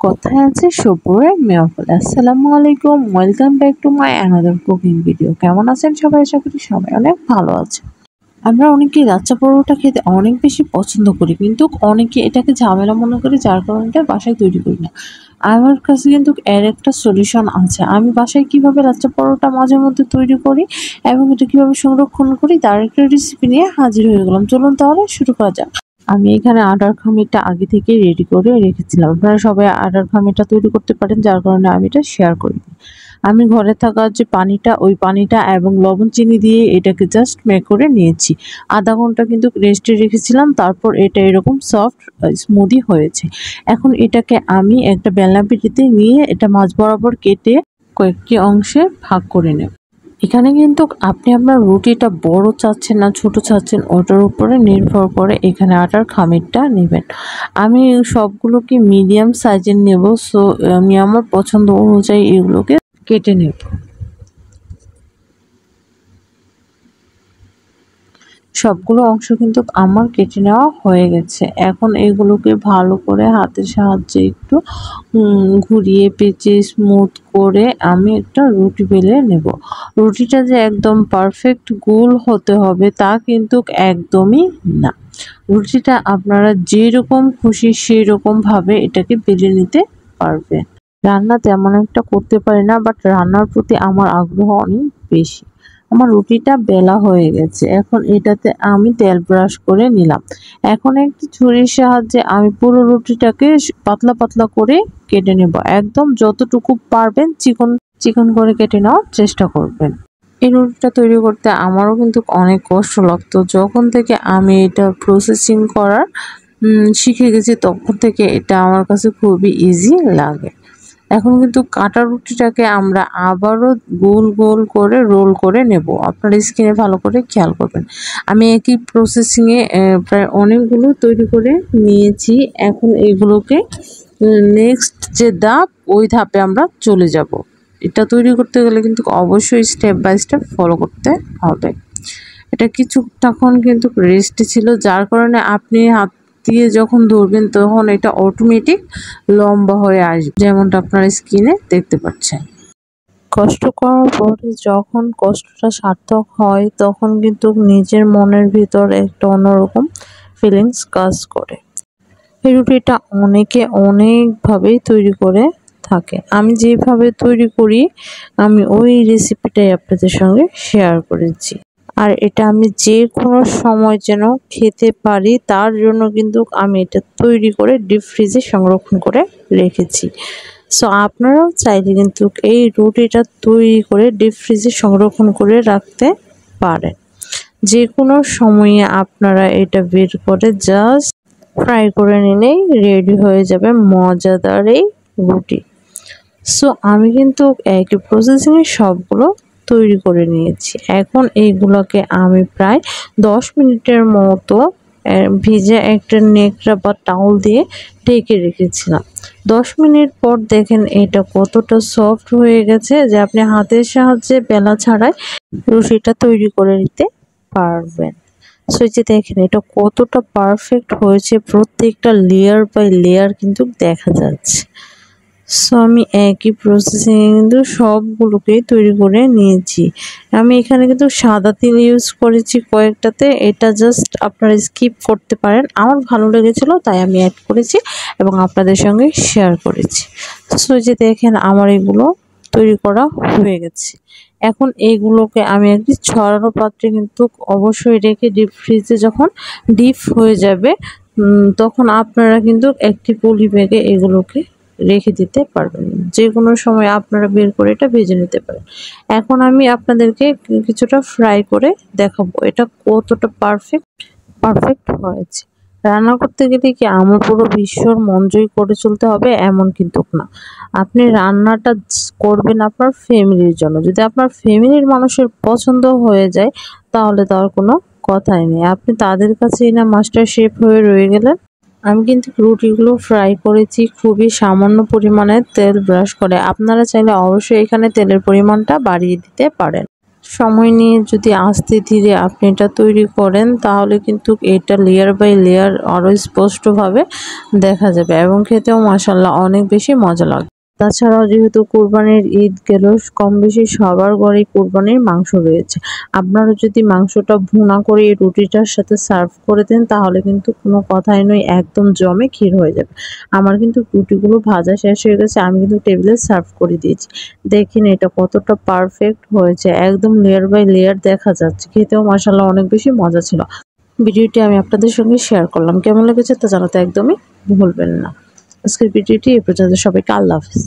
কথায় আছে সবুরের মেয়া ফলে। আসসালামু আলাইকুম, welcome back to my another cooking video. কেমন আছেন সবাই? আশা করি সবাই অনেক ভালো আছে। আমরা অনেকেই লাচ্চা পরোটা খেতে অনেক বেশি পছন্দ করি, কিন্তু অনেকে এটাকে ঝামেলা মনে করি, যার কারণে এটা বাসায় তৈরি করি না। আমার কাছে কিন্তু এর একটা সলিউশন আছে। আমি বাসায় কিভাবে লাচ্চা পরোটা মাঝে মধ্যে তৈরি করি এবং এটা কিভাবে সংরক্ষণ করি তার একটা রেসিপি নিয়ে হাজির হয়ে গেলাম। চলুন তাহলে শুরু করা যাক। আমি এখানে আটার খামিরটা আগে থেকে রেডি করে রেখেছিলাম। আপনারা সবাই আটার খামিরটা তৈরি করতে পারেন, যার কারণে আমি এটা শেয়ার করি। আমি ঘরে থাকা যে পানিটা, ওই পানিটা এবং লবণ চিনি দিয়ে এটাকে জাস্ট মেক করে নিয়েছি। আধা ঘন্টা কিন্তু রেস্টে রেখেছিলাম, তারপর এটা এরকম সফট স্মুদি হয়েছে। এখন এটাকে আমি একটা বেলনা পিঠিতে নিয়ে এটা মাঝ বরাবর কেটে কয়েকটি অংশে ভাগ করে নেব। এখানে কিন্তু আপনি আপনার রুটিটা বড় চাচ্ছেন না ছোট চাচ্ছেন, ওটার উপরে নির্ভর করে এখানে আটার খামিরটা নেবেন। আমি সবগুলোকে মিডিয়াম সাইজের নেব, সো আমি আমার পছন্দ অনুযায়ী এগুলোকে কেটে নেব। সবগুলো অংশ কিন্তু আমার কেটে নেওয়া হয়ে গেছে। এখন এগুলোকে ভালো করে হাতের সাহায্যে একটু ঘুরিয়ে পেঁচে স্মুথ করে আমি একটা রুটি বেলে নেব। রুটিটা যে একদম পারফেক্ট গোল হতে হবে তা কিন্তু একদমই না। রুটিটা আপনারা যেরকম খুশি সেই রকমভাবে এটাকে বেলে নিতে পারবেন। রান্না তেমন একটা করতে পারি না, বাট রান্নার প্রতি আমার আগ্রহ অনেক বেশি। আমার রুটিটা বেলা হয়ে গেছে। এখন এটাতে আমি তেল ব্রাশ করে নিলাম। এখন একটি ছুরির সাহায্যে আমি পুরো রুটিটাকে পাতলা পাতলা করে কেটে নেব। একদম যতটুকু পারবেন চিকন চিকন করে কেটে নেওয়ার চেষ্টা করবেন। এই রুটিটা তৈরি করতে আমারও কিন্তু অনেক কষ্ট লাগতো। যখন থেকে আমি এটা প্রসেসিং করার শিখে গেছি, তখন থেকে এটা আমার কাছে খুবই ইজি লাগে। এখন কিন্তু কাটা রুটিটাকে আমরা আবারও গোল গোল করে রোল করে নেব। আপনার স্কিনে ভালো করে খেয়াল করবেন। আমি একই প্রসেসিংয়ে প্রায় অনেকগুলো তৈরি করে নিয়েছি। এখন এগুলোকে নেক্সট যে ধাপ, ওই ধাপে আমরা চলে যাব। এটা তৈরি করতে গেলে কিন্তু অবশ্যই স্টেপ বাই স্টেপ ফলো করতে হবে। এটা কিছুক্ষণ কিন্তু রেস্টে ছিল, যার কারণে আপনি হাত দিয়ে যখন ধরবেন তখন এটা অটোমেটিক লম্বা হয়ে আসবে, যেমনটা আপনার স্ক্রিনে দেখতে পাচ্ছেন। কষ্ট করার পরে যখন কষ্টটা সার্থক হয়, তখন কিন্তু নিজের মনের ভিতর একটা অন্যরকম ফিলিংস কাজ করে। এই রুটিটা অনেকে অনেকভাবেই তৈরি করে থাকে। আমি যেভাবে তৈরি করি, আমি ওই রেসিপিটাই আপনাদের সঙ্গে শেয়ার করেছি। আর এটা আমি যে কোনো সময় যেন খেতে পারি, তার জন্য কিন্তু আমি এটা তৈরি করে ডিপ ফ্রিজে সংরক্ষণ করে রেখেছি। সো আপনারাও চাইলে কিন্তু এই রুটিটা তৈরি করে ডিপ ফ্রিজে সংরক্ষণ করে রাখতে পারেন। যে কোনো সময়ে আপনারা এটা বের করে জাস্ট ফ্রাই করে নিলেই রেডি হয়ে যাবে মজাদার এই রুটি। সো আমি কিন্তু একই প্রসেসিংয়ে সবগুলো তৈরি করে নিয়েছি। এখন এইগুলোকে আমি প্রায় 10 মিনিটের মতো ভিজে একটা নেকড়া বা টাওয়াল দিয়ে ঢেকে রেখেছিলাম। 10 মিনিট পর দেখেন এটা কতটা সফট হয়ে গেছে যে আপনি হাতের সাহায্যে বেলা ছাড়াই রুটিটা তৈরি করে নিতে পারবেন। সো যে দেখেন এটা কতটা পারফেক্ট হয়েছে, প্রত্যেকটা লেয়ার বাই লেয়ার কিন্তু দেখা যাচ্ছে। সো আমি একই প্রসেসে কিন্তু সবগুলোকেই তৈরি করে নিয়েছি। আমি এখানে কিন্তু সাদা তিল ইউজ করেছি কয়েকটাতে, এটা জাস্ট আপনারা স্কিপ করতে পারেন। আমার ভালো লেগেছিল তাই আমি অ্যাড করেছি এবং আপনাদের সঙ্গে শেয়ার করেছি। সো যে দেখেন আমার এগুলো তৈরি করা হয়ে গেছে। এখন এইগুলোকে আমি একটি ছড়ানো পাত্রে কিন্তু অবশ্যই রেখে ডিপ ফ্রিজে যখন ডিপ হয়ে যাবে, তখন আপনারা কিন্তু একটি পলি ব্যাগে এগুলোকে রেখে দিতে পারবেন। যে কোনো সময় আপনারা বের করে এটা ভেজে নিতে পারেন। এখন আমি আপনাদেরকে কিছুটা ফ্রাই করে দেখাবো এটা কতটা পারফেক্ট হয়েছে। রান্না করতে গেলে কি আমার পুরো বিশ্বর মন জয় করে চলতে হবে এমন কিন্তু না। আপনি রান্নাটা করবেন আপনার ফ্যামিলির জন্য। যদি আপনার ফ্যামিলির মানুষের পছন্দ হয়ে যায়, তাহলে তার কোনো কথাই নেই, আপনি তাদের কাছেই না মাস্টার শেফ হয়ে রয়ে গেলেন। আমি কিন্তু রুটিগুলো ফ্রাই করেছি খুবই সামান্য পরিমাণে তেল ব্রাশ করে। আপনারা চাইলে অবশ্যই এখানে তেলের পরিমাণটা বাড়িয়ে দিতে পারেন। সময় নিয়ে যদি আস্তে ধীরে আপনি এটা তৈরি করেন তাহলে কিন্তু এটা লেয়ার বাই লেয়ার আরও স্পষ্টভাবে দেখা যাবে এবং খেতেও মাশাআল্লাহ অনেক বেশি মজা লাগবে। তাছাড়াও যেহেতু কোরবানির ঈদ গেল, কম বেশি সবার ঘরেই কোরবানির মাংস রয়েছে। আপনারা যদি মাংসটা ভুনা করে এই রুটিটার সাথে সার্ভ করে দেন তাহলে কিন্তু কোনো কথাই নয়, একদম জমে ক্ষীর হয়ে যাবে। আমার কিন্তু রুটিগুলো ভাজা শেষ হয়ে গেছে, আমি কিন্তু টেবিলে সার্ভ করে দিয়েছি। দেখেন এটা কতটা পারফেক্ট হয়েছে, একদম লেয়ার বাই লেয়ার দেখা যাচ্ছে। খেতেও মাশাআল্লাহ অনেক বেশি মজা ছিল। ভিডিওটি আমি আপনাদের সঙ্গে শেয়ার করলাম, কেমন লেগেছে তা জানাতে একদমই ভুলবেন না। আজকের ভিডিওটি এই পর্যন্ত, সবাইকে আল্লাহ হাফেজ।